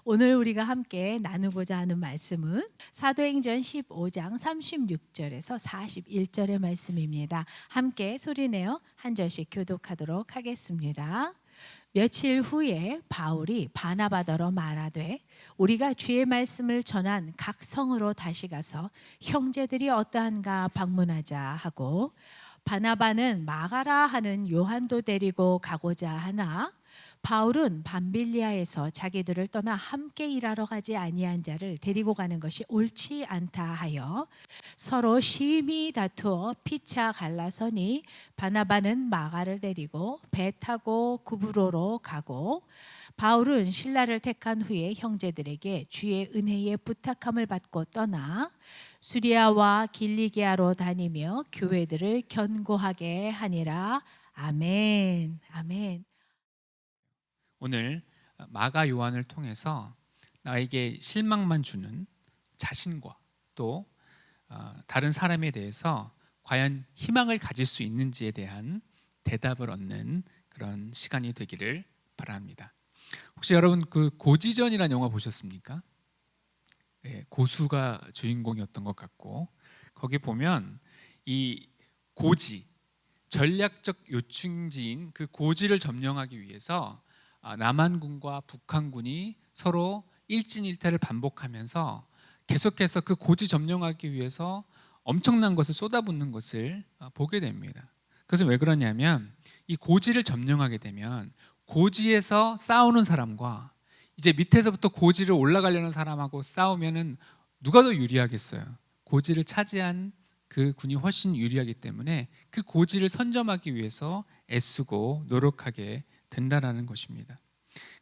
오늘 우리가 함께 나누고자 하는 말씀은 사도행전 15장 36절에서 41절의 말씀입니다. 함께 소리내어 한 절씩 교독하도록 하겠습니다. 며칠 후에 바울이 바나바더러 말하되 우리가 주의 말씀을 전한 각 성으로 다시 가서 형제들이 어떠한가 방문하자 하고, 바나바는 마가라 하는 요한도 데리고 가고자 하나 바울은 밤빌리아에서 자기들을 떠나 함께 일하러 가지 아니한 자를 데리고 가는 것이 옳지 않다 하여 서로 심히 다투어 피차 갈라서니, 바나바는 마가를 데리고 배 타고 구브로로 가고, 바울은 신라를 택한 후에 형제들에게 주의 은혜에 부탁함을 받고 떠나 수리아와 길리기아로 다니며 교회들을 견고하게 하니라. 아멘. 아멘. 오늘 마가 요한을 통해서 나에게 실망만 주는 자신과 또 다른 사람에 대해서 과연 희망을 가질 수 있는지에 대한 대답을 얻는 그런 시간이 되기를 바랍니다. 혹시 여러분 그 고지전이라는 영화 보셨습니까? 네, 고수가 주인공이었던 것 같고, 거기 보면 이 고지, 전략적 요충지인 그 고지를 점령하기 위해서 남한군과 북한군이 서로 일진일퇴를 반복하면서 계속해서 그 고지 점령하기 위해서 엄청난 것을 쏟아붓는 것을 보게 됩니다. 그래서 왜 그러냐면 이 고지를 점령하게 되면 고지에서 싸우는 사람과 이제 밑에서부터 고지를 올라가려는 사람하고 싸우면은 누가 더 유리하겠어요? 고지를 차지한 그 군이 훨씬 유리하기 때문에 그 고지를 선점하기 위해서 애쓰고 노력하게 된다라는 것입니다.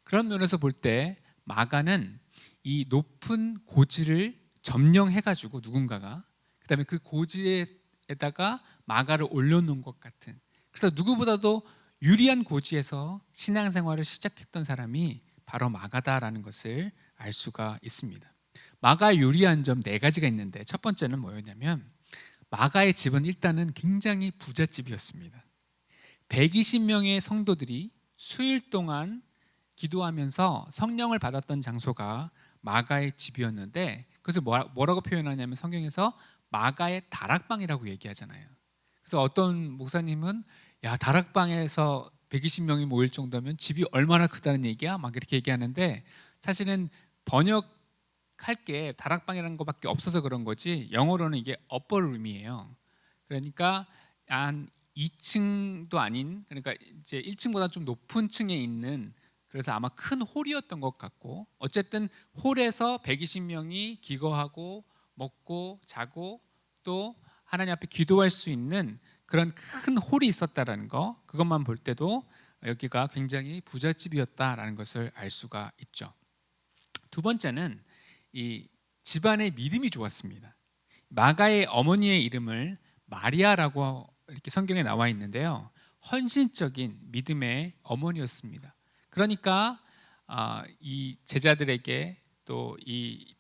그런 면에서 볼 때 마가는 이 높은 고지를 점령해가지고 누군가가 그다음에 그 고지에다가 마가를 올려놓은 것 같은, 그래서 누구보다도 유리한 고지에서 신앙생활을 시작했던 사람이 바로 마가다라는 것을 알 수가 있습니다. 마가의 유리한 점 4가지가 있는데, 첫 번째는 뭐였냐면 마가의 집은 일단은 굉장히 부잣집이었습니다. 120명의 성도들이 수일 동안 기도하면서 성령을 받았던 장소가 마가의 집이었는데, 그래서 뭐라고 표현하냐면 성경에서 마가의 다락방이라고 얘기하잖아요. 그래서 어떤 목사님은 야, 다락방에서 120명이 모일 정도면 집이 얼마나 크다는 얘기야? 막 이렇게 얘기하는데, 사실은 번역할 게 다락방이라는 것밖에 없어서 그런 거지 영어로는 이게 upper room이에요. 그러니까 한 2층도 아닌, 그러니까 이제 1층보다 좀 높은 층에 있는, 그래서 아마 큰 홀이었던 것 같고, 어쨌든 홀에서 120명이 기거하고 먹고 자고 또 하나님 앞에 기도할 수 있는 그런 큰 홀이 있었다라는 거, 그것만 볼 때도 여기가 굉장히 부잣집이었다라는 것을 알 수가 있죠. 두 번째는 이 집안의 믿음이 좋았습니다. 마가의 어머니의 이름을 마리아라고 이렇게 성경에 나와 있는데요, 헌신적인 믿음의 어머니였습니다. 그러니까 이 제자들에게 또 이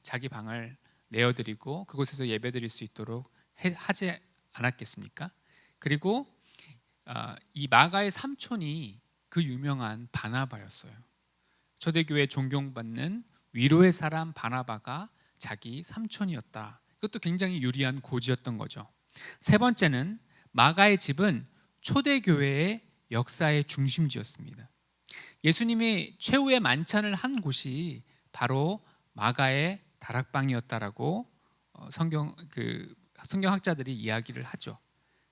자기 방을 내어드리고 그곳에서 예배드릴 수 있도록 하지 않았겠습니까? 그리고 이 마가의 삼촌이 그 유명한 바나바였어요. 초대교회 존경받는 위로의 사람 바나바가 자기 삼촌이었다. 이것도 굉장히 유리한 고지였던 거죠. 세 번째는 마가의 집은 초대교회의 역사의 중심지였습니다. 예수님이 최후의 만찬을 한 곳이 바로 마가의 다락방이었다라고 성경학자들이 이야기를 하죠.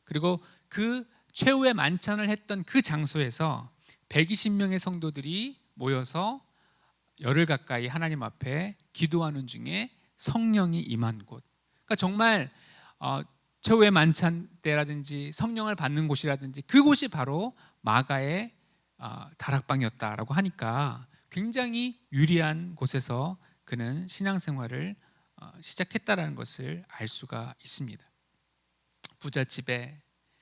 그리고 그 최후의 만찬을 했던 그 장소에서 120명의 성도들이 모여서 열흘 가까이 하나님 앞에 기도하는 중에 성령이 임한 곳, 그러니까 정말 최후의 만찬 때라든지 성령을 받는 곳이라든지 그곳이 바로 마가의 다락방이었다라고 하니까 굉장히 유리한 곳에서 그는 신앙생활을 시작했다라는 것을 알 수가 있습니다. 부잣집에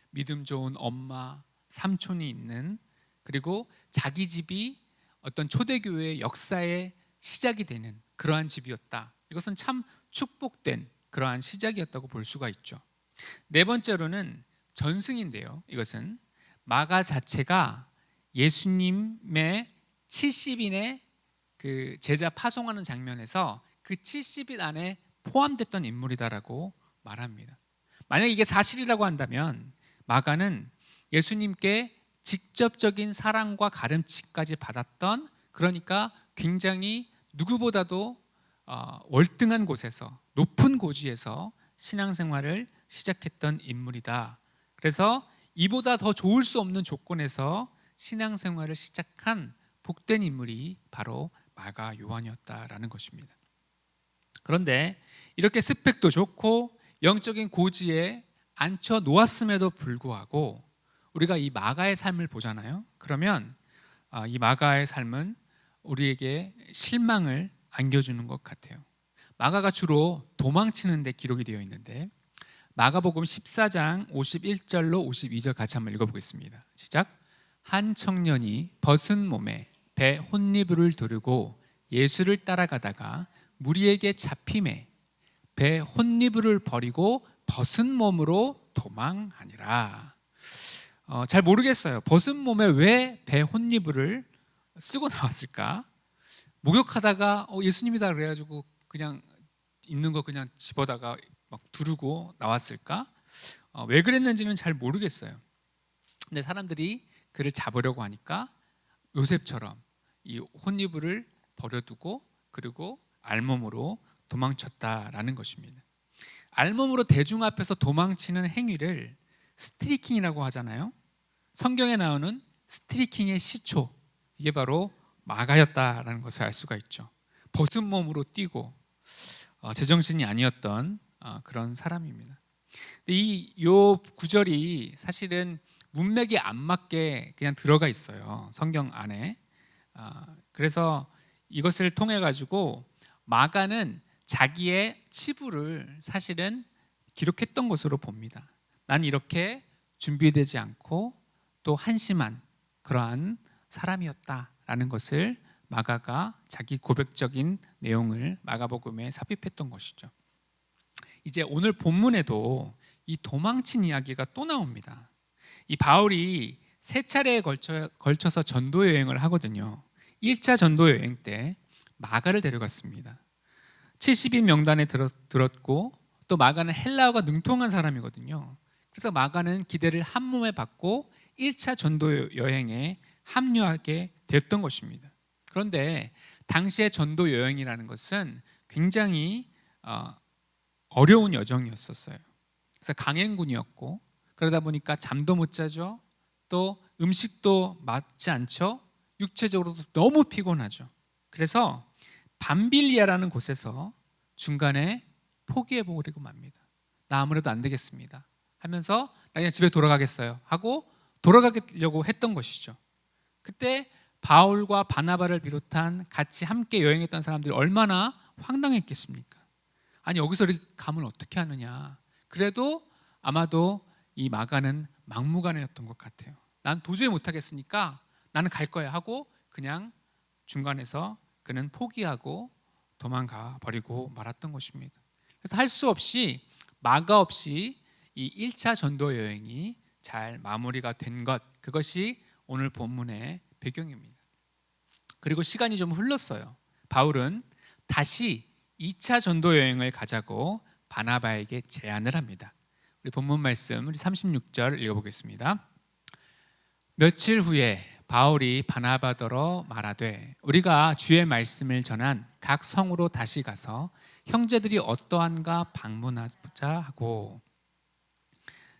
믿음 좋은 엄마, 삼촌이 있는, 그리고 자기 집이 어떤 초대교회의 역사의 시작이 되는 그러한 집이었다. 이것은 참 축복된 그러한 시작이었다고 볼 수가 있죠. 네 번째로는 전승인데요, 이것은 마가 자체가 예수님의 70인의 그 제자 파송하는 장면에서 그 70인 안에 포함됐던 인물이다라고 말합니다. 만약 이게 사실이라고 한다면 마가는 예수님께 직접적인 사랑과 가름치까지 받았던, 그러니까 굉장히 누구보다도 월등한 곳에서, 높은 고지에서 신앙생활을 시작했던 인물이다. 그래서 이보다 더 좋을 수 없는 조건에서 신앙생활을 시작한 복된 인물이 바로 마가 요한이었다라는 것입니다. 그런데 이렇게 스펙도 좋고 영적인 고지에 앉혀 놓았음에도 불구하고 우리가 이 마가의 삶을 보잖아요. 그러면 이 마가의 삶은 우리에게 실망을 안겨주는 것 같아요. 마가가 주로 도망치는 데 기록이 되어 있는데 마가복음 14장 51절로 52절 같이 한번 읽어보겠습니다. 시작. 한 청년이 벗은 몸에 배 혼니부를 두르고 예수를 따라가다가 무리에게 잡힘에 배 혼니부를 버리고 벗은 몸으로 도망하니라. 잘 모르겠어요. 벗은 몸에 왜 배 혼니부를 쓰고 나왔을까? 목욕하다가 예수님이다 그래가지고 그냥 있는 거 그냥 집어다가 막 두르고 나왔을까? 왜 그랬는지는 잘 모르겠어요. 근데 사람들이 그를 잡으려고 하니까 요셉처럼 이 혼니부를 버려두고 그리고 알몸으로 도망쳤다라는 것입니다. 알몸으로 대중 앞에서 도망치는 행위를 스트리킹이라고 하잖아요. 성경에 나오는 스트리킹의 시초, 이게 바로 마가였다라는 것을 알 수가 있죠. 벗은 몸으로 뛰고 제정신이 아니었던 그런 사람입니다. 요 구절이 사실은 문맥에 안 맞게 그냥 들어가 있어요. 성경 안에. 그래서 이것을 통해 가지고 마가는 자기의 치부를 사실은 기록했던 것으로 봅니다. 난 이렇게 준비되지 않고 또 한심한 그러한 사람이었다라는 것을 마가가 자기 고백적인 내용을 마가복음에 삽입했던 것이죠. 이제 오늘 본문에도 이 도망친 이야기가 또 나옵니다. 이 바울이 세 차례에 걸쳐서 전도 여행을 하거든요. 1차 전도 여행 때 마가를 데려갔습니다. 70인 명단에 들었고 또 마가는 헬라어가 능통한 사람이거든요. 그래서 마가는 기대를 한 몸에 받고 1차 전도 여행에 합류하게 됐던 것입니다. 그런데 당시의 전도 여행이라는 것은 굉장히 어려운 여정이었었어요. 그래서 강행군이었고 그러다 보니까 잠도 못 자죠. 또 음식도 맞지 않죠. 육체적으로도 너무 피곤하죠. 그래서 밤빌리아라는 곳에서 중간에 포기해버리고 맙니다. 나 아무래도 안 되겠습니다 하면서 나 그냥 집에 돌아가겠어요 하고 돌아가려고 했던 것이죠. 그때 바울과 바나바를 비롯한 같이 함께 여행했던 사람들이 얼마나 황당했겠습니까? 아니 여기서 이렇게 가면 어떻게 하느냐. 그래도 아마도 이 마가는 막무가내였던 것 같아요. 난 도저히 못하겠으니까 나는 갈 거야 하고 그냥 중간에서 그는 포기하고 도망가 버리고 말았던 것입니다. 그래서 할 수 없이 마가 없이 이 1차 전도 여행이 잘 마무리가 된 것, 그것이 오늘 본문의 배경입니다. 그리고 시간이 좀 흘렀어요. 바울은 다시 2차 전도 여행을 가자고 바나바에게 제안을 합니다. 우리 본문 말씀 우리 36절 읽어보겠습니다. 며칠 후에 바울이 바나바더러 말하되 우리가 주의 말씀을 전한 각 성으로 다시 가서 형제들이 어떠한가 방문하자 하고.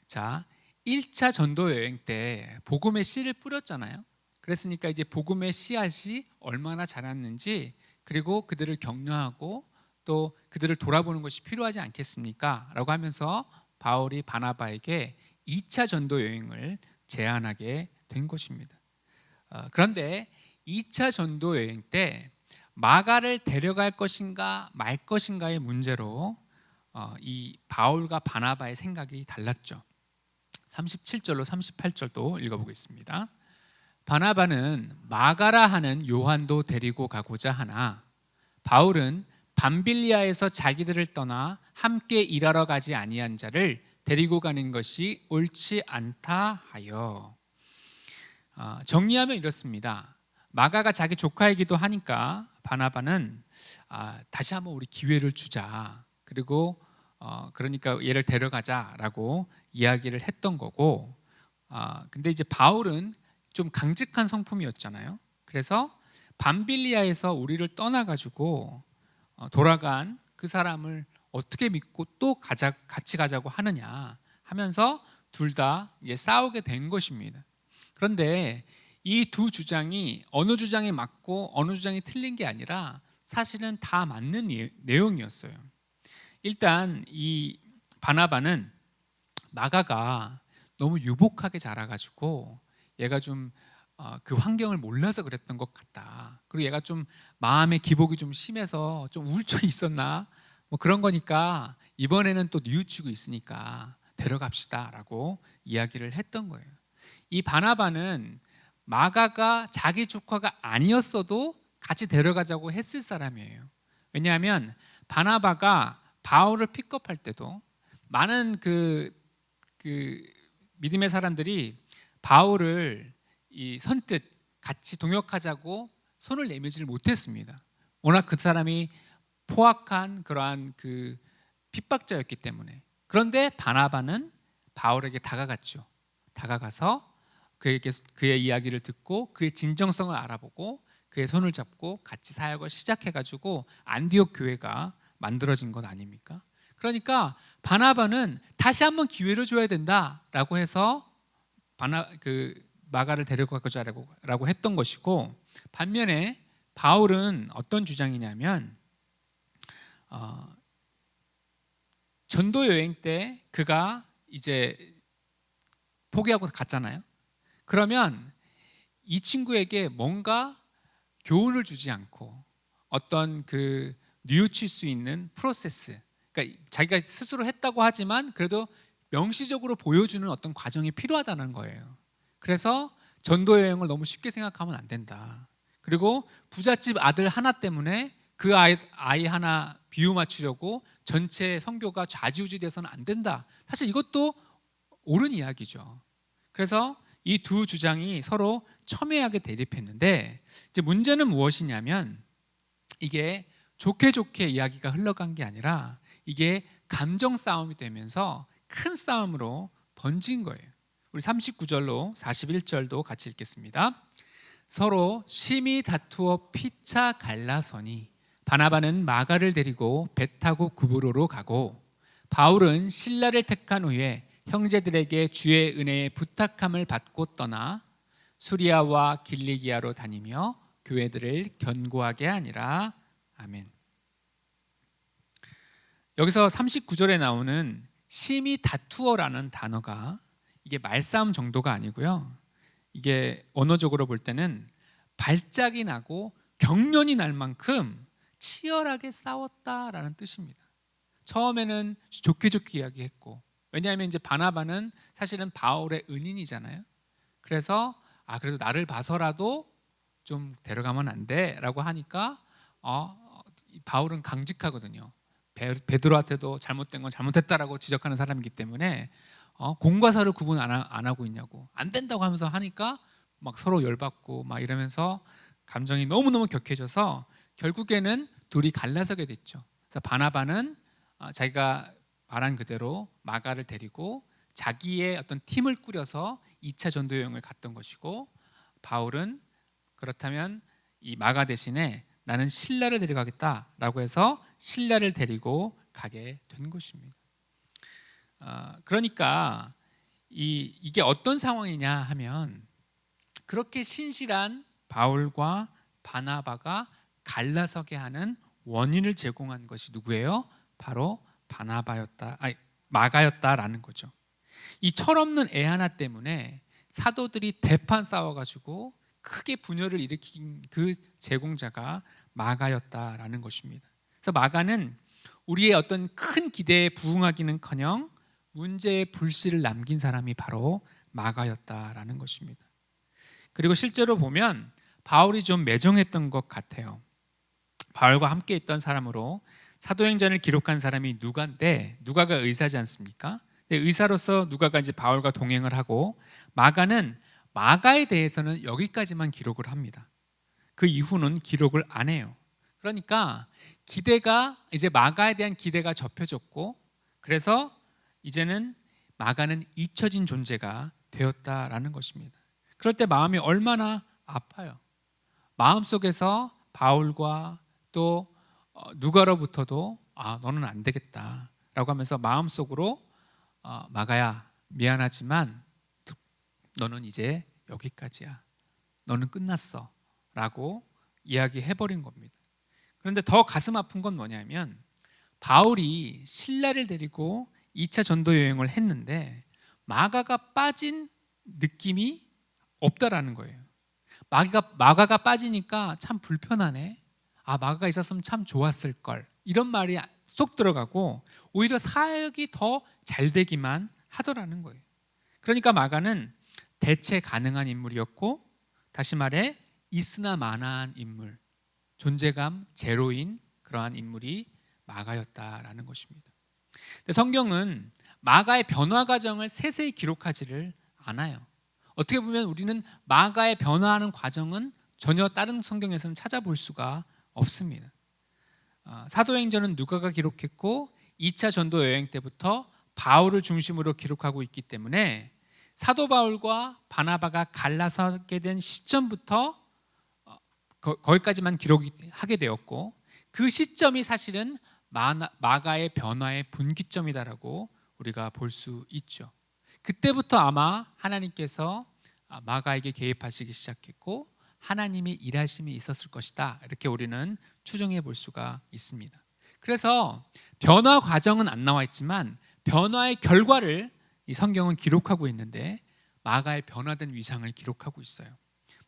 자, 1차 전도 여행 때 복음의 씨를 뿌렸잖아요. 그랬으니까 이제 복음의 씨앗이 얼마나 자랐는지 그리고 그들을 격려하고 또 그들을 돌아보는 것이 필요하지 않겠습니까? 라고 하면서 바울이 바나바에게 2차 전도 여행을 제안하게 된 것입니다. 그런데 2차 전도 여행 때 마가를 데려갈 것인가 말 것인가의 문제로 이 바울과 바나바의 생각이 달랐죠. 37절로 38절도 읽어보겠습니다. 바나바는 마가라 하는 요한도 데리고 가고자 하나 바울은 밤빌리아에서 자기들을 떠나 함께 일하러 가지 아니한 자를 데리고 가는 것이 옳지 않다 하여. 정리하면 이렇습니다. 마가가 자기 조카이기도 하니까 바나바는 다시 한번 우리 기회를 주자. 그리고 그러니까 얘를 데려가자라고 이야기를 했던 거고, 근데 이제 바울은 좀 강직한 성품이었잖아요. 그래서 밤빌리아에서 우리를 떠나가지고 돌아간 그 사람을 어떻게 믿고 또 같이 가자고 하느냐 하면서 둘 다 싸우게 된 것입니다. 그런데 이 두 주장이 어느 주장이 맞고 어느 주장이 틀린 게 아니라 사실은 다 맞는 내용이었어요. 일단 이 바나바는 마가가 너무 유복하게 자라가지고 얘가 좀 그 환경을 몰라서 그랬던 것 같다. 그리고 얘가 좀 마음의 기복이 좀 심해서 좀 우울증이 있었나 뭐 그런 거니까 이번에는 또 뉘우치고 있으니까 데려갑시다라고 이야기를 했던 거예요. 이 바나바는 마가가 자기 조카가 아니었어도 같이 데려가자고 했을 사람이에요. 왜냐하면 바나바가 바울을 픽업할 때도 많은 그 믿음의 사람들이 바울을 선뜻 같이 동역하자고 손을 내밀지를 못했습니다. 워낙 그 사람이 포악한 그러한 그 핍박자였기 때문에. 그런데 바나바는 바울에게 다가갔죠. 다가가서 그의 이야기를 듣고 그의 진정성을 알아보고 그의 손을 잡고 같이 사역을 시작해가지고 안디옥 교회가 만들어진 것 아닙니까? 그러니까 바나바는 다시 한번 기회를 줘야 된다라고 해서 마가를 데려가자라고 했던 것이고, 반면에 바울은 어떤 주장이냐면 전도 여행 때 그가 이제 포기하고 갔잖아요. 그러면 이 친구에게 뭔가 교훈을 주지 않고 어떤 뉘우칠 수 있는 프로세스, 그러니까 자기가 스스로 했다고 하지만 그래도 명시적으로 보여주는 어떤 과정이 필요하다는 거예요. 그래서 전도 여행을 너무 쉽게 생각하면 안 된다. 그리고 부잣집 아들 하나 때문에 그 아이 하나 비유 맞추려고 전체 선교가 좌지우지 돼서는 안 된다. 사실 이것도 옳은 이야기죠. 그래서 이 두 주장이 서로 첨예하게 대립했는데, 이제 문제는 무엇이냐면 이게 좋게 이야기가 흘러간 게 아니라 이게 감정 싸움이 되면서 큰 싸움으로 번진 거예요. 우리 39절로 41절도 같이 읽겠습니다. 서로 심히 다투어 피차 갈라서니 바나바는 마가를 데리고 배 타고 구브로로 가고 바울은 실라를 택한 후에 형제들에게 주의 은혜의 부탁함을 받고 떠나 수리아와 길리기아로 다니며 교회들을 견고하게 하니라. 아멘. 여기서 39절에 나오는 심히 다투어라는 단어가 이게 말싸움 정도가 아니고요. 이게 언어적으로 볼 때는 발작이 나고 경련이 날 만큼 치열하게 싸웠다라는 뜻입니다. 처음에는 좋게 이야기했고, 왜냐하면 이제 바나바는 사실은 바울의 은인이잖아요. 그래서 그래도 나를 봐서라도 좀 데려가면 안 돼라고 하니까 바울은 강직하거든요. 베드로한테도 잘못된 건 잘못했다라고 지적하는 사람이기 때문에 공과 사를 구분 안 하고 있냐고, 안 된다고 하면서 하니까 막 서로 열받고 막 이러면서 감정이 너무너무 격해져서 결국에는 둘이 갈라서게 됐죠. 그래서 바나바는 자기가 말한 그대로 마가를 데리고 자기의 어떤 팀을 꾸려서 2차 전도 여행을 갔던 것이고, 바울은 그렇다면 이 마가 대신에 나는 실라를 데려가겠다라고 해서 실라를 데리고 가게 된 것입니다. 그러니까 이게 어떤 상황이냐 하면, 그렇게 신실한 바울과 바나바가 갈라서게 하는 원인을 제공한 것이 누구예요? 바로 마가였다라는 거죠. 이 철없는 애 하나 때문에 사도들이 대판 싸워가지고 크게 분열을 일으킨 그 제공자가 마가였다라는 것입니다. 그래서 마가는 우리의 어떤 큰 기대에 부응하기는커녕 문제의 불씨를 남긴 사람이 바로 마가였다라는 것입니다. 그리고 실제로 보면 바울이 좀 매정했던 것 같아요. 바울과 함께 있던 사람으로 사도행전을 기록한 사람이 누가인데, 누가가 의사지 않습니까? 의사로서 누가가 이제 바울과 동행을 하고, 마가에 대해서는 여기까지만 기록을 합니다. 그 이후는 기록을 안 해요. 그러니까 기대가 이제 마가에 대한 기대가 접혀졌고, 그래서 이제는 마가는 잊혀진 존재가 되었다라는 것입니다. 그럴 때 마음이 얼마나 아파요. 마음속에서 바울과 또 누가로부터도 너는 안 되겠다라고 하면서 마음속으로 마가야 미안하지만 너는 이제 여기까지야. 너는 끝났어 라고 이야기해버린 겁니다. 그런데 더 가슴 아픈 건 뭐냐면 바울이 신라를 데리고 2차 전도 여행을 했는데 마가가 빠진 느낌이 없다라는 거예요. 마가가 빠지니까 참 불편하네. 마가가 있었으면 참 좋았을 걸. 이런 말이 쏙 들어가고 오히려 사역이 더 잘 되기만 하더라는 거예요. 그러니까 마가는 대체 가능한 인물이었고, 다시 말해 있으나 마나한 인물, 존재감 제로인 그러한 인물이 마가였다라는 것입니다. 근데 성경은 마가의 변화 과정을 세세히 기록하지를 않아요. 어떻게 보면 우리는 마가의 변화하는 과정은 전혀 다른 성경에서는 찾아볼 수가 없습니다. 사도행전은 누가가 기록했고 2차 전도 여행 때부터 바울을 중심으로 기록하고 있기 때문에 사도 바울과 바나바가 갈라서게 된 시점부터 거기까지만 기록하게 되었고, 그 시점이 사실은 마가의 변화의 분기점이다라고 우리가 볼 수 있죠. 그때부터 아마 하나님께서 마가에게 개입하시기 시작했고 하나님의 일하심이 있었을 것이다, 이렇게 우리는 추정해 볼 수가 있습니다. 그래서 변화 과정은 안 나와 있지만 변화의 결과를 이 성경은 기록하고 있는데 마가의 변화된 위상을 기록하고 있어요.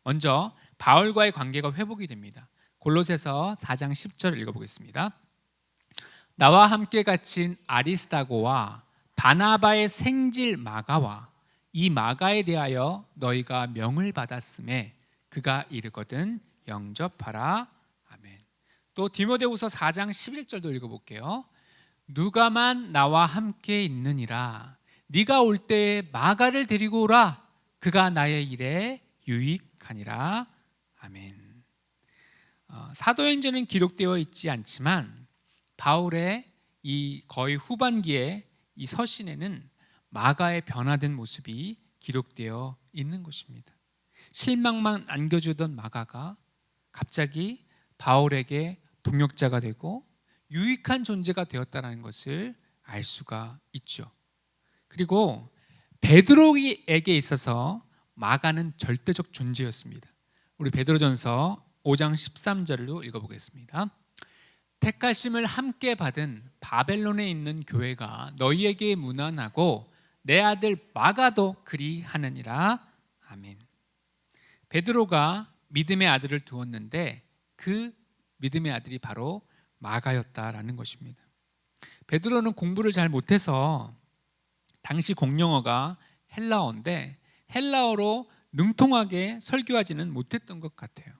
먼저 바울과의 관계가 회복이 됩니다. 골로새서 4장 10절을 읽어보겠습니다. 나와 함께 갇힌 아리스다고와 바나바의 생질 마가와 이 마가에 대하여 너희가 명을 받았음에 그가 이르거든 영접하라. 아멘. 또 디모데후서 4장 11절도 읽어볼게요. 누가만 나와 함께 있느니라. 네가 올 때에 마가를 데리고 오라. 그가 나의 일에 유익하니라. 아멘. 사도행전은 기록되어 있지 않지만 바울의 이 거의 후반기에 이 서신에는 마가의 변화된 모습이 기록되어 있는 것입니다. 실망만 안겨주던 마가가 갑자기 바울에게 동역자가 되고 유익한 존재가 되었다는 것을 알 수가 있죠. 그리고 베드로에게 있어서 마가는 절대적 존재였습니다. 우리 베드로전서 5장 13절로 읽어보겠습니다. 택하심을 함께 받은 바벨론에 있는 교회가 너희에게 문안하고 내 아들 마가도 그리하느니라. 아멘. 베드로가 믿음의 아들을 두었는데 그 믿음의 아들이 바로 마가였다라는 것입니다. 베드로는 공부를 잘 못해서 당시 공용어가 헬라어인데 헬라어로 능통하게 설교하지는 못했던 것 같아요.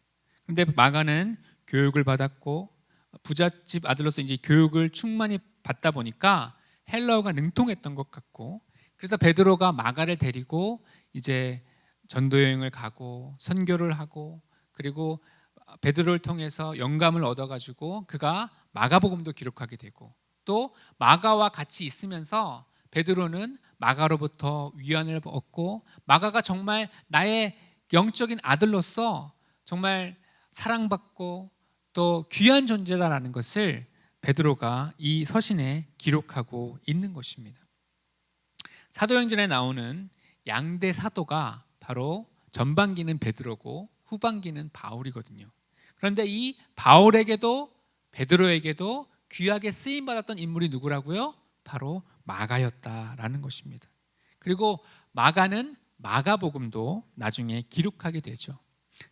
그런데 마가는 교육을 받았고 부잣집 아들로서 이제 교육을 충만히 받다 보니까 헬라어가 능통했던 것 같고, 그래서 베드로가 마가를 데리고 이제 전도 여행을 가고 선교를 하고, 그리고 베드로를 통해서 영감을 얻어가지고 그가 마가복음도 기록하게 되고, 또 마가와 같이 있으면서 베드로는 마가로부터 위안을 얻고 마가가 정말 나의 영적인 아들로서 정말 사랑받고 또 귀한 존재다라는 것을 베드로가 이 서신에 기록하고 있는 것입니다. 사도행전에 나오는 양대 사도가 바로 전반기는 베드로고 후반기는 바울이거든요. 그런데 이 바울에게도 베드로에게도 귀하게 쓰임받았던 인물이 누구라고요? 바로 마가였다라는 것입니다. 그리고 마가는 마가복음도 나중에 기록하게 되죠.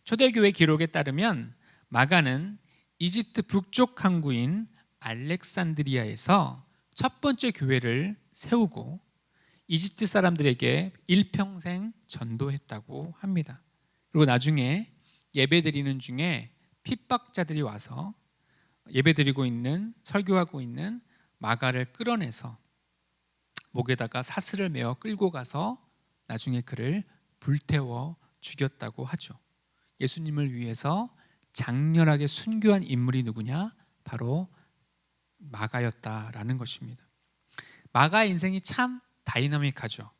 초대교회 기록에 따르면 마가는 이집트 북쪽 항구인 알렉산드리아에서 첫 번째 교회를 세우고 이집트 사람들에게 일평생 전도했다고 합니다. 그리고 나중에 예배드리는 중에 핍박자들이 와서 예배드리고 있는, 설교하고 있는 마가를 끌어내서 목에다가 사슬을 메어 끌고 가서 나중에 그를 불태워 죽였다고 하죠. 예수님을 위해서 장렬하게 순교한 인물이 누구냐? 바로 마가였다라는 것입니다. 마가의 인생이 참 다이나믹하죠.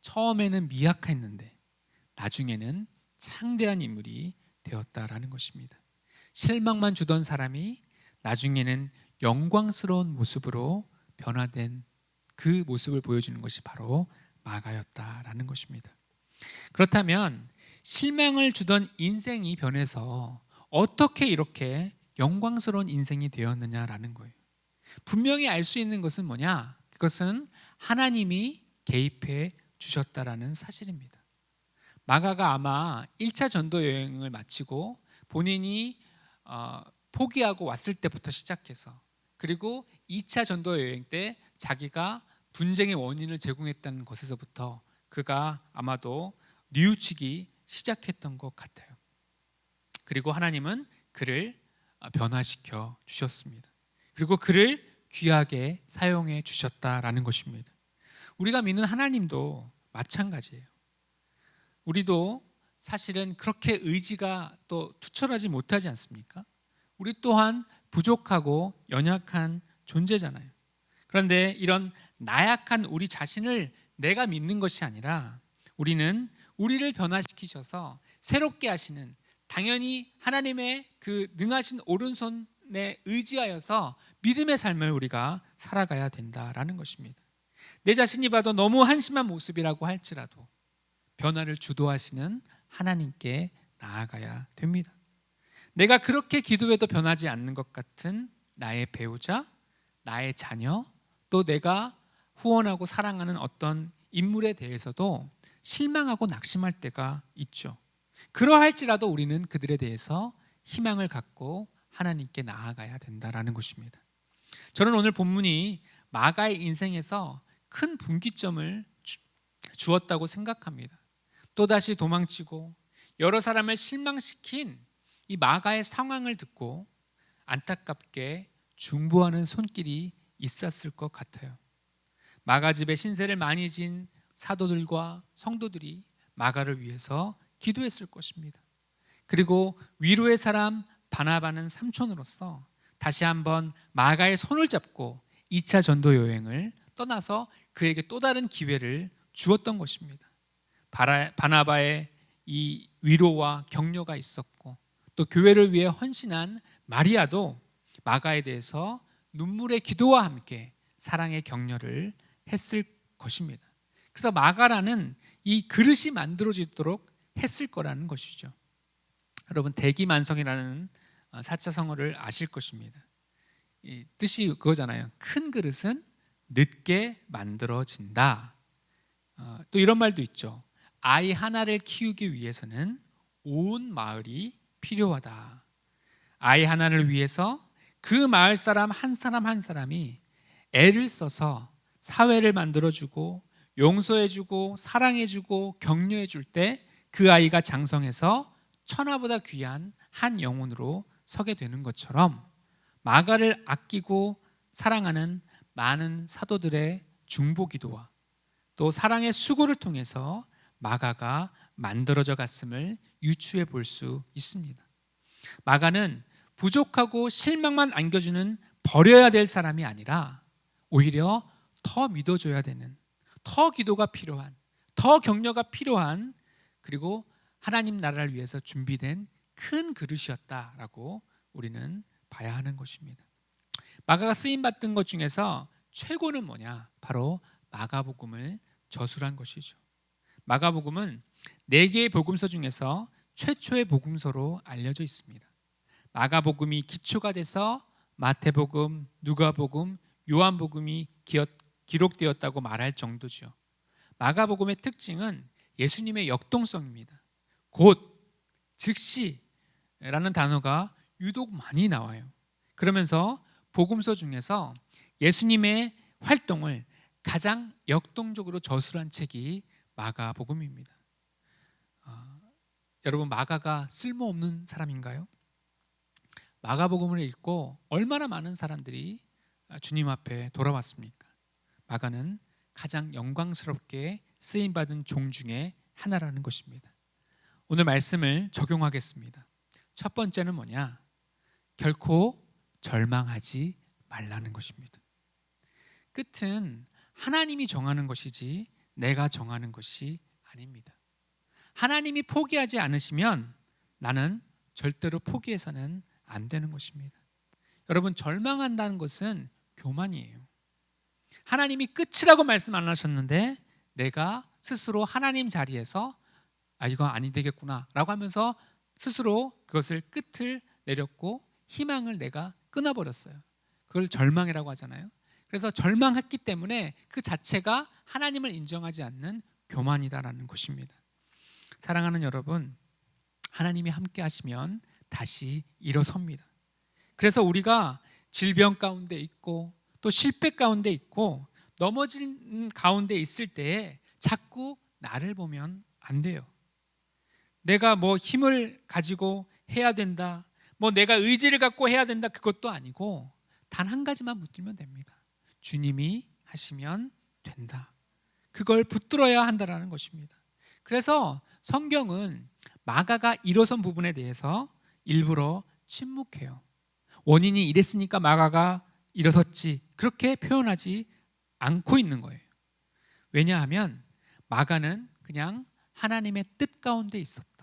처음에는 미약했는데 나중에는 창대한 인물이 되었다라는 것입니다. 실망만 주던 사람이 나중에는 영광스러운 모습으로 변화된 그 모습을 보여주는 것이 바로 마가였다라는 것입니다. 그렇다면 실망을 주던 인생이 변해서 어떻게 이렇게 영광스러운 인생이 되었느냐라는 거예요. 분명히 알 수 있는 것은 뭐냐? 그것은 하나님이 개입해 주셨다라는 사실입니다. 마가가 아마 1차 전도 여행을 마치고 본인이 포기하고 왔을 때부터 시작해서 그리고 2차 전도 여행 때 자기가 분쟁의 원인을 제공했다는 것에서부터 그가 아마도 뉘우치기 시작했던 것 같아요. 그리고 하나님은 그를 변화시켜 주셨습니다. 그리고 그를 귀하게 사용해 주셨다라는 것입니다. 우리가 믿는 하나님도 마찬가지예요. 우리도 사실은 그렇게 의지가 또 투철하지 못하지 않습니까? 우리 또한 부족하고 연약한 존재잖아요. 그런데 이런 나약한 우리 자신을 내가 믿는 것이 아니라 우리는 우리를 변화시키셔서 새롭게 하시는, 당연히 하나님의 그 능하신 오른손에 의지하여서 믿음의 삶을 우리가 살아가야 된다라는 것입니다. 내 자신이 봐도 너무 한심한 모습이라고 할지라도 변화를 주도하시는 하나님께 나아가야 됩니다. 내가 그렇게 기도해도 변하지 않는 것 같은 나의 배우자, 나의 자녀, 또 내가 후원하고 사랑하는 어떤 인물에 대해서도 실망하고 낙심할 때가 있죠. 그러할지라도 우리는 그들에 대해서 희망을 갖고 하나님께 나아가야 된다라는 것입니다. 저는 오늘 본문이 마가의 인생에서 큰 분기점을 주었다고 생각합니다. 또다시 도망치고 여러 사람을 실망시킨 이 마가의 상황을 듣고 안타깝게 중보하는 손길이 있었을 것 같아요. 마가 집에 신세를 많이 진 사도들과 성도들이 마가를 위해서 기도했을 것입니다. 그리고 위로의 사람 바나바는 삼촌으로서 다시 한번 마가의 손을 잡고 2차 전도 여행을 떠나서 그에게 또 다른 기회를 주었던 것입니다. 바나바의 이 위로와 격려가 있었고 또 교회를 위해 헌신한 마리아도 마가에 대해서 눈물의 기도와 함께 사랑의 격려를 했을 것입니다. 그래서 마가라는 이 그릇이 만들어지도록 했을 거라는 것이죠. 여러분 대기만성이라는 4차 성어를 아실 것입니다. 이 뜻이 그거잖아요. 큰 그릇은 늦게 만들어진다. 또 이런 말도 있죠. 아이 하나를 키우기 위해서는 온 마을이 필요하다. 아이 하나를 위해서 그 마을 사람 한 사람이 애를 써서 사회를 만들어주고 용서해주고 사랑해주고 격려해줄 때 그 아이가 장성해서 천하보다 귀한 한 영혼으로 서게 되는 것처럼 마가를 아끼고 사랑하는 많은 사도들의 중보기도와 또 사랑의 수고를 통해서 마가가 만들어져 갔음을 유추해 볼 수 있습니다. 마가는 부족하고 실망만 안겨주는 버려야 될 사람이 아니라 오히려 더 믿어줘야 되는, 더 기도가 필요한, 더 격려가 필요한, 그리고 하나님 나라를 위해서 준비된 큰 그릇이었다라고 우리는 봐야 하는 것입니다. 마가가 쓰임받던 것 중에서 최고는 뭐냐? 바로 마가복음을 저술한 것이죠. 마가복음은 4개의 복음서 중에서 최초의 복음서로 알려져 있습니다. 마가복음이 기초가 돼서 마태복음, 누가복음, 요한복음이 기록되었다고 말할 정도죠. 마가복음의 특징은 예수님의 역동성입니다. 곧, 즉시라는 단어가 유독 많이 나와요. 그러면서 복음서 중에서 예수님의 활동을 가장 역동적으로 저술한 책이 마가복음입니다. 여러분, 마가가 쓸모없는 사람인가요? 마가복음을 읽고 얼마나 많은 사람들이 주님 앞에 돌아왔습니까? 마가는 가장 영광스럽게 쓰임받은 종 중에 하나라는 것입니다. 오늘 말씀을 적용하겠습니다. 첫 번째는 뭐냐? 결코 절망하지 말라는 것입니다. 끝은 하나님이 정하는 것이지 내가 정하는 것이 아닙니다. 하나님이 포기하지 않으시면 나는 절대로 포기해서는 안 되는 것입니다. 여러분, 절망한다는 것은 교만이에요. 하나님이 끝이라고 말씀 안 하셨는데 내가 스스로 하나님 자리에서 이거 아니 되겠구나 라고 하면서 스스로 그것을 끝을 내렸고 희망을 내가 끊어버렸어요. 그걸 절망이라고 하잖아요. 그래서 절망했기 때문에 그 자체가 하나님을 인정하지 않는 교만이다라는 것입니다. 사랑하는 여러분, 하나님이 함께 하시면 다시 일어섭니다. 그래서 우리가 질병 가운데 있고 또 실패 가운데 있고 넘어진 가운데 있을 때에 자꾸 나를 보면 안 돼요. 내가 뭐 힘을 가지고 해야 된다, 뭐 내가 의지를 갖고 해야 된다, 그것도 아니고 단 한 가지만 붙들면 됩니다. 주님이 하시면 된다. 그걸 붙들어야 한다라는 것입니다. 그래서 성경은 마가가 일어선 부분에 대해서 일부러 침묵해요. 원인이 이랬으니까 마가가 일어섰지, 그렇게 표현하지 않고 있는 거예요. 왜냐하면 마가는 그냥 하나님의 뜻 가운데 있었다.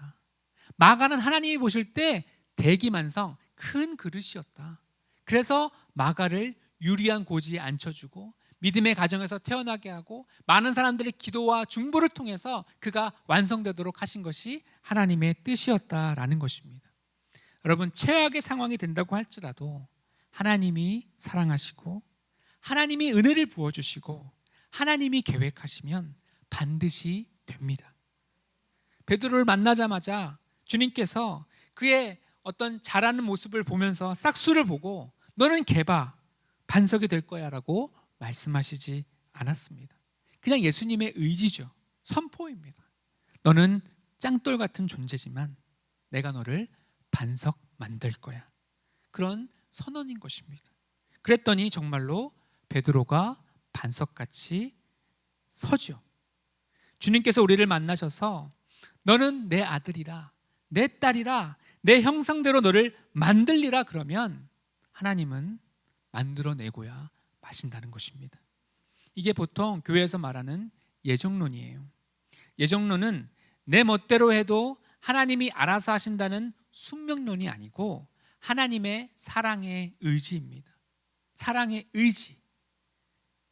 마가는 하나님이 보실 때 대기만성 큰 그릇이었다. 그래서 마가를 유리한 고지에 앉혀주고 믿음의 가정에서 태어나게 하고 많은 사람들의 기도와 중보를 통해서 그가 완성되도록 하신 것이 하나님의 뜻이었다라는 것입니다. 여러분, 최악의 상황이 된다고 할지라도 하나님이 사랑하시고 하나님이 은혜를 부어주시고 하나님이 계획하시면 반드시 됩니다. 베드로를 만나자마자 주님께서 그의 어떤 잘하는 모습을 보면서 싹수를 보고 너는 개봐, 반석이 될 거야 라고 말씀하시지 않았습니다. 그냥 예수님의 의지죠. 선포입니다. 너는 짱돌 같은 존재지만 내가 너를 반석 만들 거야. 그런 선언인 것입니다. 그랬더니 정말로 베드로가 반석같이 서죠. 주님께서 우리를 만나셔서 너는 내 아들이라, 내 딸이라, 내 형상대로 너를 만들리라 그러면 하나님은 만들어내고야 마신다는 것입니다. 이게 보통 교회에서 말하는 예정론이에요. 예정론은 내 멋대로 해도 하나님이 알아서 하신다는 숙명론이 아니고 하나님의 사랑의 의지입니다. 사랑의 의지.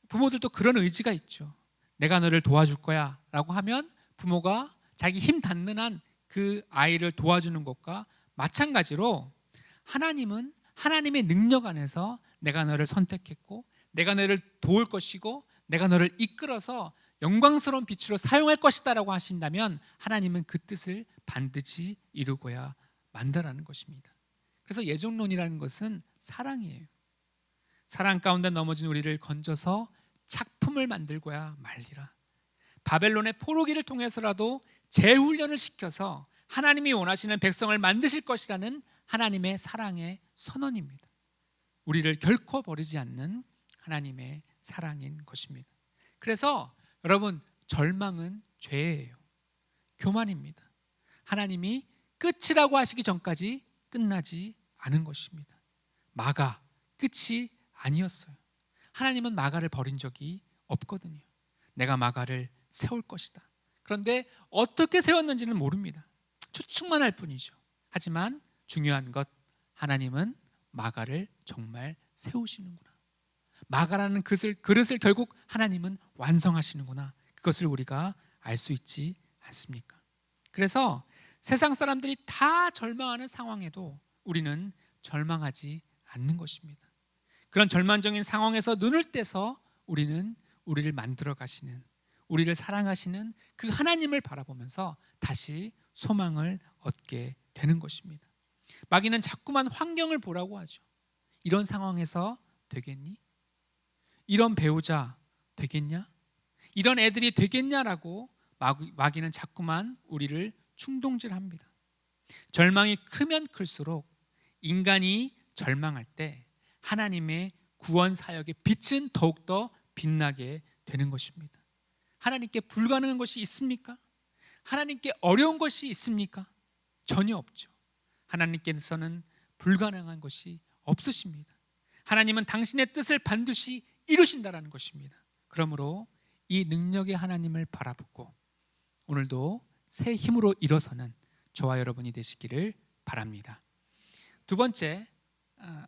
부모들도 그런 의지가 있죠. 내가 너를 도와줄 거야 라고 하면 부모가 자기 힘 닿는 한 그 아이를 도와주는 것과 마찬가지로 하나님은 하나님의 능력 안에서 내가 너를 선택했고 내가 너를 도울 것이고 내가 너를 이끌어서 영광스러운 빛으로 사용할 것이다 라고 하신다면 하나님은 그 뜻을 반드시 이루고야 만다라는 것입니다. 그래서 예정론이라는 것은 사랑이에요. 사랑 가운데 넘어진 우리를 건져서 작품을 만들고야 말리라. 바벨론의 포로기를 통해서라도 재훈련을 시켜서 하나님이 원하시는 백성을 만드실 것이라는 하나님의 사랑의 선언입니다. 우리를 결코 버리지 않는 하나님의 사랑인 것입니다. 그래서 여러분, 절망은 죄예요. 교만입니다. 하나님이 끝이라고 하시기 전까지 끝나지 않은 것입니다. 마가 끝이 아니었어요. 하나님은 마가를 버린 적이 없거든요. 내가 마가를 세울 것이다. 그런데 어떻게 세웠는지는 모릅니다. 추측만 할 뿐이죠. 하지만 중요한 것, 하나님은 마가를 정말 세우시는구나. 마가라는 그릇을 결국 하나님은 완성하시는구나. 그것을 우리가 알 수 있지 않습니까? 그래서 세상 사람들이 다 절망하는 상황에도 우리는 절망하지 않는 것입니다. 그런 절망적인 상황에서 눈을 떼서 우리는 우리를 만들어 가시는, 우리를 사랑하시는 그 하나님을 바라보면서 다시 소망을 얻게 되는 것입니다. 마귀는 자꾸만 환경을 보라고 하죠. 이런 상황에서 되겠니? 이런 배우자 되겠냐? 이런 애들이 되겠냐라고 마귀는 자꾸만 우리를 충동질합니다. 절망이 크면 클수록 인간이 절망할 때 하나님의 구원 사역의 빛은 더욱더 빛나게 되는 것입니다. 하나님께 불가능한 것이 있습니까? 하나님께 어려운 것이 있습니까? 전혀 없죠. 하나님께서는 불가능한 것이 없으십니다. 하나님은 당신의 뜻을 반드시 이루신다라는 것입니다. 그러므로 이 능력의 하나님을 바라보고 오늘도 새 힘으로 일어서는 저와 여러분이 되시기를 바랍니다. 두 번째,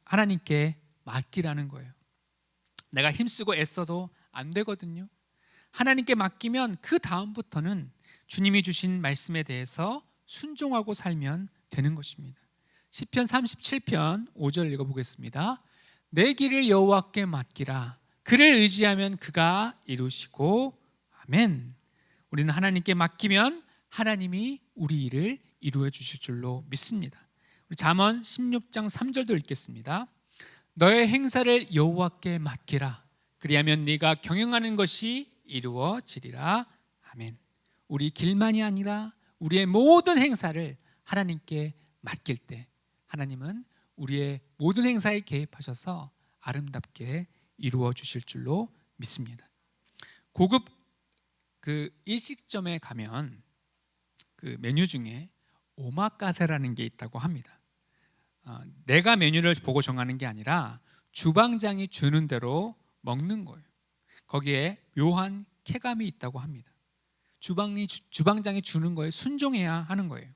하나님께 맡기라는 거예요. 내가 힘쓰고 애써도 안 되거든요. 하나님께 맡기면 그 다음부터는 주님이 주신 말씀에 대해서 순종하고 살면 되는 것입니다. 시편 37편 5절 읽어보겠습니다. 내 길을 여호와께 맡기라. 그를 의지하면 그가 이루시고. 아멘. 우리는 하나님께 맡기면 하나님이 우리 일을 이루어 주실 줄로 믿습니다. 우리 잠언 16장 3절도 읽겠습니다. 너의 행사를 여호와께 맡기라. 그리하면 네가 경영하는 것이 이루어지리라. 아멘. 우리 길만이 아니라 우리의 모든 행사를 하나님께 맡길 때 하나님은 우리의 모든 행사에 개입하셔서 아름답게 이루어 주실 줄로 믿습니다. 고급 일식점에 가면 그 메뉴 중에 오마카세라는 게 있다고 합니다. 내가 메뉴를 보고 정하는 게 아니라 주방장이 주는 대로 먹는 거예요. 거기에 묘한 쾌감이 있다고 합니다. 주방장이 주는 거에 순종해야 하는 거예요.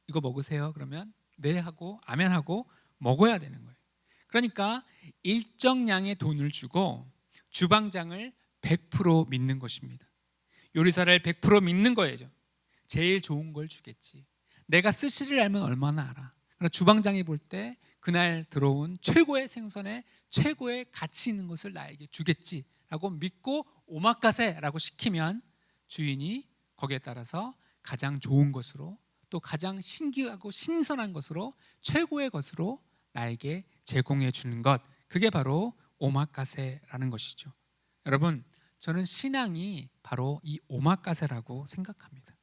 이거 먹으세요. 그러면 네 하고 아멘 하고 먹어야 되는 거예요. 그러니까 일정량의 돈을 주고 주방장을 100% 믿는 것입니다. 요리사를 100% 믿는 거예요. 제일 좋은 걸 주겠지. 내가 스시를 알면 얼마나 알아. 그러나 주방장이 볼 때 그날 들어온 최고의 생선에 최고의 가치 있는 것을 나에게 주겠지라고 믿고 오마카세라고 시키면 주인이 거기에 따라서 가장 좋은 것으로 또 가장 신기하고 신선한 것으로 최고의 것으로 나에게 제공해 주는 것, 그게 바로 오마카세라는 것이죠. 여러분, 저는 신앙이 바로 이 오마카세라고 생각합니다.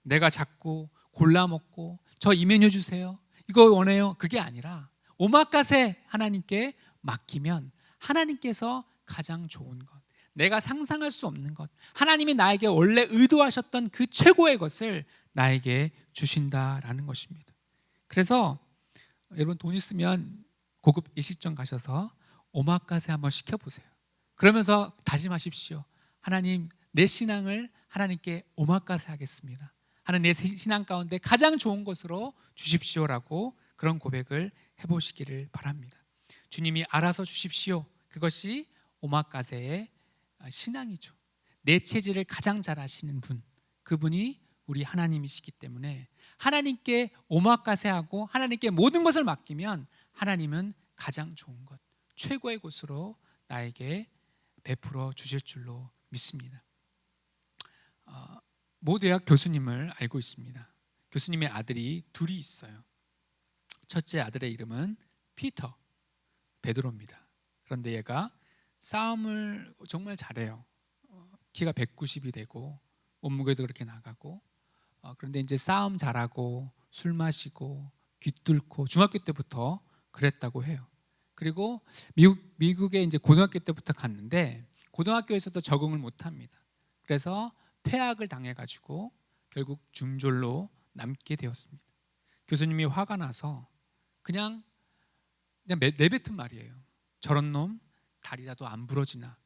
내가 자꾸 골라 먹고 저 이 메뉴 주세요, 이거 원해요, 그게 아니라 오마카세 하나님께 맡기면 하나님께서 가장 좋은 것, 내가 상상할 수 없는 것, 하나님이 나에게 원래 의도하셨던 그 최고의 것을 나에게 주신다라는 것입니다. 그래서 여러분 돈 있으면 고급 일식점 가셔서 오마카세 한번 시켜보세요. 그러면서 다짐하십시오. 하나님, 내 신앙을 하나님께 오마카세 하겠습니다. 하나님, 내 신앙 가운데 가장 좋은 것으로 주십시오라고 그런 고백을 해보시기를 바랍니다. 주님이 알아서 주십시오. 그것이 오마카세의 신앙이죠. 내 체질을 가장 잘 아시는 분, 그분이 우리 하나님이시기 때문에 하나님께 오마카세하고 하나님께 모든 것을 맡기면 하나님은 가장 좋은 것, 최고의 곳으로 나에게 베풀어 주실 줄로 믿습니다. 모 대학 교수님을 알고 있습니다. 교수님의 아들이 둘이 있어요. 첫째 아들의 이름은 피터, 베드로입니다. 그런데 얘가 싸움을 정말 잘해요. 키가 190이 되고 몸무게도 그렇게 나가고, 그런데 이제 싸움 잘하고 술 마시고 귀뚫고 중학교 때부터 그랬다고 해요. 그리고 미국에 이제 고등학교 때부터 갔는데 고등학교에서도 적응을 못합니다. 그래서 퇴학을 당해가지고 결국 중졸로 남게 되었습니다. 교수님이 화가 나서 그냥 내뱉은 말이에요. 저런 놈 다리라도 안 부러지나.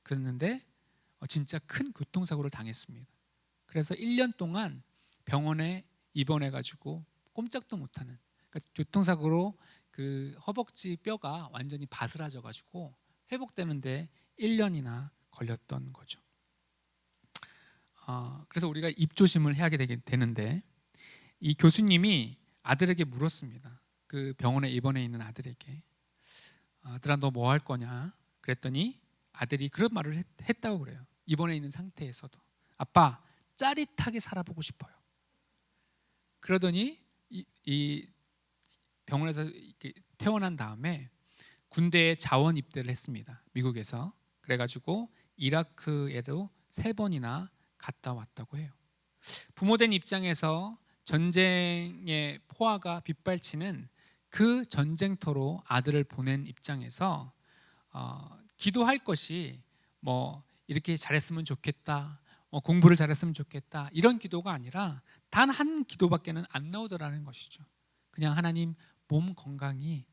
그랬는데 진짜 큰 교통사고를 당했습니다. 그래서 1년 동안 병원에 입원해가지고 꼼짝도 못하는, 그러니까 교통사고로 그 허벅지 뼈가 완전히 바스라져가지고 회복되는데 1년이나 걸렸던 거죠. 그래서 우리가 입조심을 해야 되는데 이 교수님이 아들에게 물었습니다. 그 병원에 입원해 있는 아들에게, 아들아 너 뭐 할 거냐? 그랬더니 아들이 그런 말을 했다고 그래요. 입원해 있는 상태에서도 아빠 짜릿하게 살아보고 싶어요. 그러더니 이 병원에서 이렇게 퇴원한 다음에 군대에 자원 입대를 했습니다. 미국에서. 그래가지고 이라크에도 3번이나 갔다 왔다고 해요. 부모된 입장에서 전쟁의 포화가 빗발치는 그 전쟁터로 아들을 보낸 입장에서 기도할 것이 뭐 이렇게 잘했으면 좋겠다, 공부를 잘했으면 좋겠다, 이런 기도가 아니라 단 한 기도밖에는 안 나오더라는 것이죠. 그냥 하나님 몸 건강히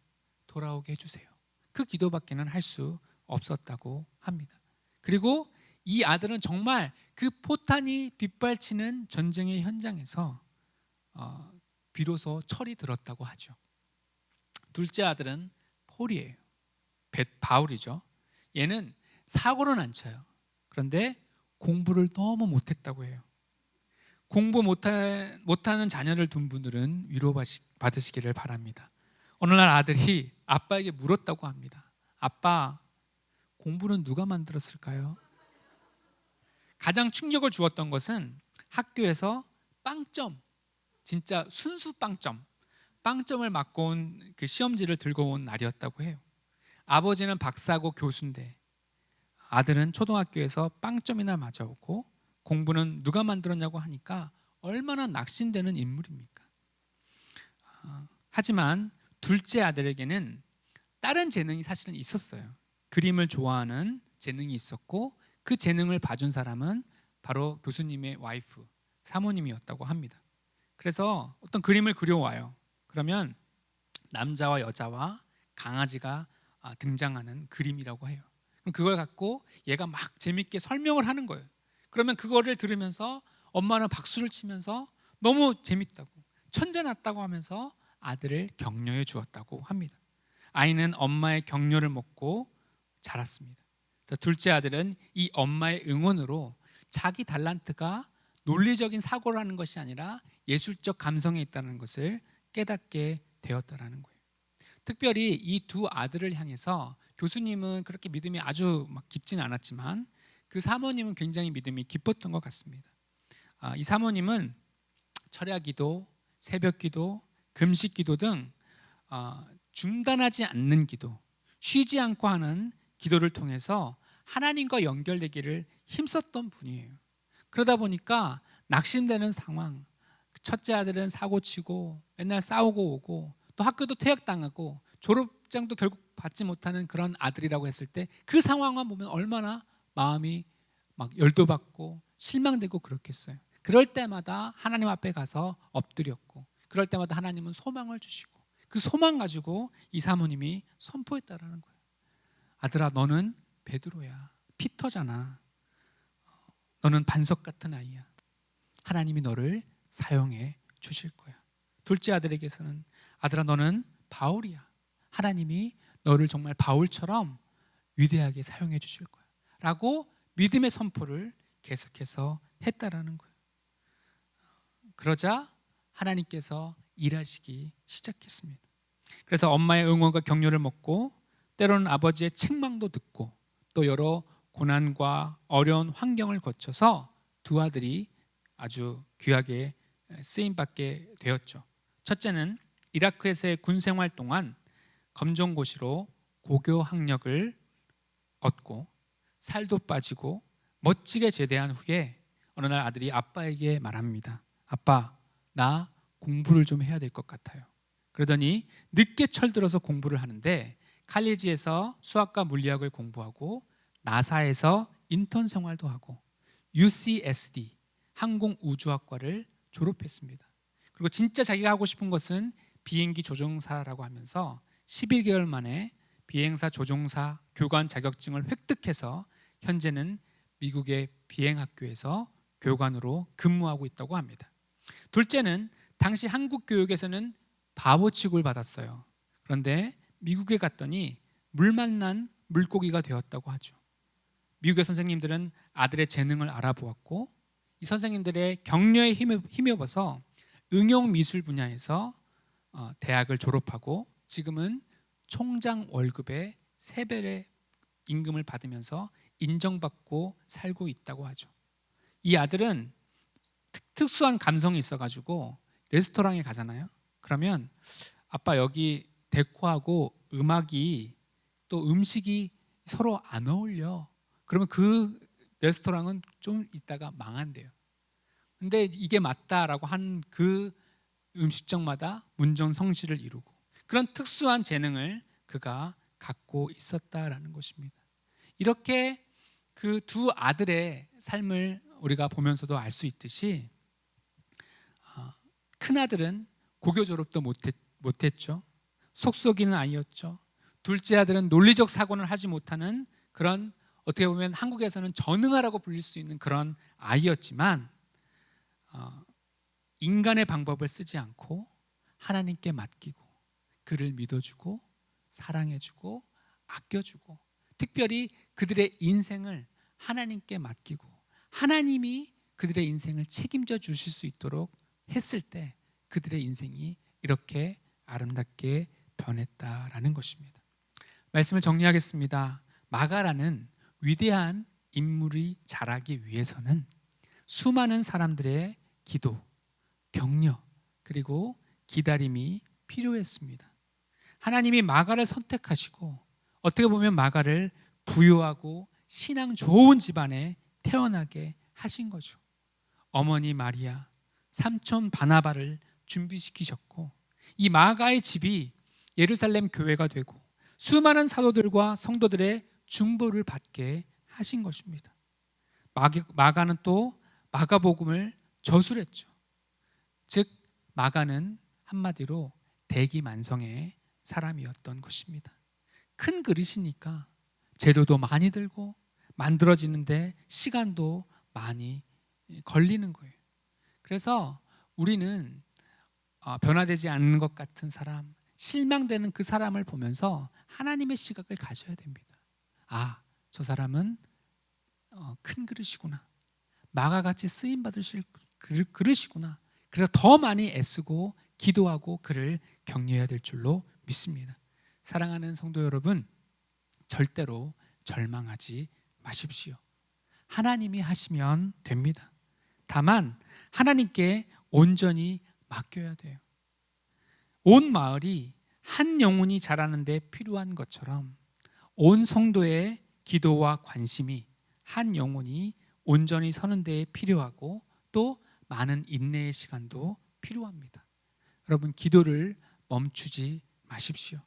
돌아오게 해주세요. 그 기도밖에는 할 수 없었다고 합니다. 그리고 이 아들은 정말 그 포탄이 빗발치는 전쟁의 현장에서 비로소 철이 들었다고 하죠. 둘째 아들은 폴이에요. 바울이죠. 얘는 사고는 안 쳐요. 그런데 공부를 너무 못했다고 해요. 공부 못하는 자녀를 둔 분들은 위로받으시기를 바랍니다. 어느 날 아들이 아빠에게 물었다고 합니다. 아빠, 공부는 누가 만들었을까요? 가장 충격을 주었던 것은 학교에서 빵점, 진짜 순수 빵점을 맞고 온 그 시험지를 들고 온 날이었다고 해요. 아버지는 박사고 교수인데 아들은 초등학교에서 빵점이나 맞아오고 공부는 누가 만들었냐고 하니까 얼마나 낙심되는 인물입니까? 하지만 둘째 아들에게는 다른 재능이 사실은 있었어요. 그림을 좋아하는 재능이 있었고 그 재능을 봐준 사람은 바로 교수님의 와이프, 사모님이었다고 합니다. 그래서 어떤 그림을 그려와요. 그러면 남자와 여자와 강아지가 등장하는 그림이라고 해요. 그럼 그걸 갖고 얘가 막 재밌게 설명을 하는 거예요. 그러면 그거를 들으면서 엄마는 박수를 치면서 너무 재밌다고, 천재 났다고 하면서 아들을 격려해 주었다고 합니다. 아이는 엄마의 격려를 먹고 자랐습니다. 둘째 아들은 이 엄마의 응원으로 자기 달란트가 논리적인 사고라는 것이 아니라 예술적 감성에 있다는 것을 깨닫게 되었다라는 거예요. 특별히 이 두 아들을 향해서 교수님은 그렇게 믿음이 아주 막 깊지는 않았지만 그 사모님은 굉장히 믿음이 깊었던 것 같습니다. 이 사모님은 철야기도, 새벽기도, 금식기도 등 중단하지 않는 기도, 쉬지 않고 하는 기도를 통해서 하나님과 연결되기를 힘썼던 분이에요. 그러다 보니까 낙심되는 상황, 첫째 아들은 사고치고 맨날 싸우고 오고 또 학교도 퇴학당하고 졸업장도 결국 받지 못하는 그런 아들이라고 했을 때 그 상황만 보면 얼마나 마음이 막 열도 받고 실망되고 그렇겠어요. 그럴 때마다 하나님 앞에 가서 엎드렸고 그럴 때마다 하나님은 소망을 주시고 그 소망 가지고 이 사모님이 선포했다라는 거예요. 아들아, 너는 베드로야, 피터잖아. 너는 반석 같은 아이야. 하나님이 너를 사용해 주실 거야. 둘째 아들에게서는 아들아, 너는 바울이야. 하나님이 너를 정말 바울처럼 위대하게 사용해 주실 거야 라고 믿음의 선포를 계속해서 했다라는 거예요. 그러자 하나님께서 일하시기 시작했습니다. 그래서 엄마의 응원과 격려를 먹고 때로는 아버지의 책망도 듣고 또 여러 고난과 어려운 환경을 거쳐서 두 아들이 아주 귀하게 쓰임받게 되었죠. 첫째는 이라크에서의 군 생활 동안 검정고시로 고교 학력을 얻고 살도 빠지고 멋지게 제대한 후에 어느 날 아들이 아빠에게 말합니다. 아빠, 나 공부를 좀 해야 될 것 같아요. 그러더니 늦게 철들어서 공부를 하는데 칼리지에서 수학과 물리학을 공부하고 나사에서 인턴 생활도 하고 UCSD 항공우주학과를 졸업했습니다. 그리고 진짜 자기가 하고 싶은 것은 비행기 조종사라고 하면서 11개월 만에 비행사 조종사 교관 자격증을 획득해서 현재는 미국의 비행학교에서 교관으로 근무하고 있다고 합니다. 둘째는 당시 한국 교육에서는 바보 취급을 받았어요. 그런데 미국에 갔더니 물 만난 물고기가 되었다고 하죠. 미국의 선생님들은 아들의 재능을 알아보았고 이 선생님들의 격려에 힘입어서 응용미술 분야에서 대학을 졸업하고 지금은 총장 월급의 3배의 임금을 받으면서 인정받고 살고 있다고 하죠. 이 아들은 특수한 감성이 있어가지고 레스토랑에 가잖아요. 그러면 아빠, 여기 데코하고 음악이 또 음식이 서로 안 어울려. 그러면 그 레스토랑은 좀 있다가 망한대요. 근데 이게 맞다라고 한 그 음식점마다 문전성시를 이루고 그런 특수한 재능을 그가 갖고 있었다라는 것입니다. 이렇게 그 두 아들의 삶을 우리가 보면서도 알 수 있듯이 큰 아들은 고교 졸업도 못했죠. 속썩이는 아이였죠. 둘째 아들은 논리적 사고는 하지 못하는 그런, 어떻게 보면 한국에서는 전응아라고 불릴 수 있는 그런 아이였지만 인간의 방법을 쓰지 않고 하나님께 맡기고 그를 믿어주고 사랑해주고 아껴주고, 특별히 그들의 인생을 하나님께 맡기고 하나님이 그들의 인생을 책임져 주실 수 있도록 했을 때 그들의 인생이 이렇게 아름답게 변했다라는 것입니다. 말씀을 정리하겠습니다. 마가라는 위대한 인물이 자라기 위해서는 수많은 사람들의 기도, 격려, 그리고 기다림이 필요했습니다. 하나님이 마가를 선택하시고 어떻게 보면 마가를 부유하고 신앙 좋은 집안에 태어나게 하신 거죠. 어머니 마리아, 삼촌 바나바를 준비시키셨고 이 마가의 집이 예루살렘 교회가 되고 수많은 사도들과 성도들의 중보를 받게 하신 것입니다. 마가는 또 마가복음을 저술했죠. 즉 마가는 한마디로 대기만성의 사람이었던 것입니다. 큰 그릇이니까 재료도 많이 들고 만들어지는데 시간도 많이 걸리는 거예요. 그래서 우리는 변화되지 않는 것 같은 사람, 실망되는 그 사람을 보면서 하나님의 시각을 가져야 됩니다. 아, 저 사람은 큰 그릇이구나. 마가같이 쓰임받으실 그릇이구나. 그래서 더 많이 애쓰고 기도하고 그를 격려해야 될 줄로 믿습니다. 사랑하는 성도 여러분, 절대로 절망하지 마십시오. 하나님이 하시면 됩니다. 다만 하나님께 온전히 맡겨야 돼요. 온 마을이 한 영혼이 자라는 데 필요한 것처럼 온 성도의 기도와 관심이 한 영혼이 온전히 서는 데에 필요하고 또 많은 인내의 시간도 필요합니다. 여러분, 기도를 멈추지 마십시오.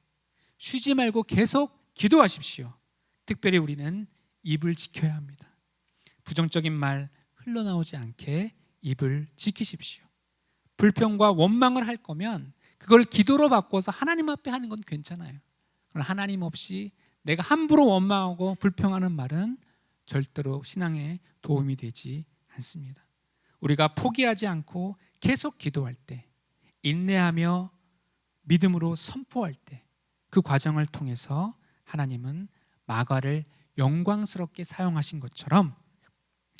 쉬지 말고 계속 기도하십시오. 특별히 우리는 입을 지켜야 합니다. 부정적인 말 흘러나오지 않게 입을 지키십시오. 불평과 원망을 할 거면 그걸 기도로 바꿔서 하나님 앞에 하는 건 괜찮아요. 그러나 하나님 없이 내가 함부로 원망하고 불평하는 말은 절대로 신앙에 도움이 되지 않습니다. 우리가 포기하지 않고 계속 기도할 때, 인내하며 믿음으로 선포할 때, 그 과정을 통해서 하나님은 마가를 영광스럽게 사용하신 것처럼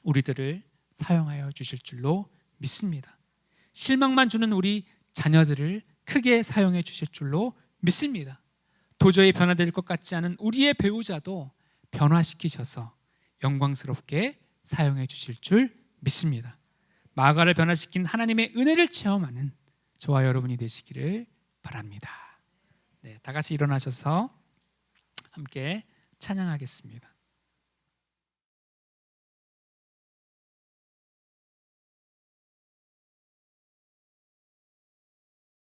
우리들을 사용하여 주실 줄로 믿습니다. 실망만 주는 우리 자녀들을 크게 사용해 주실 줄로 믿습니다. 도저히 변화될 것 같지 않은 우리의 배우자도 변화시키셔서 영광스럽게 사용해 주실 줄 믿습니다. 마가를 변화시킨 하나님의 은혜를 체험하는 저와 여러분이 되시기를 바랍니다. 네, 다 같이 일어나셔서 함께 찬양하겠습니다.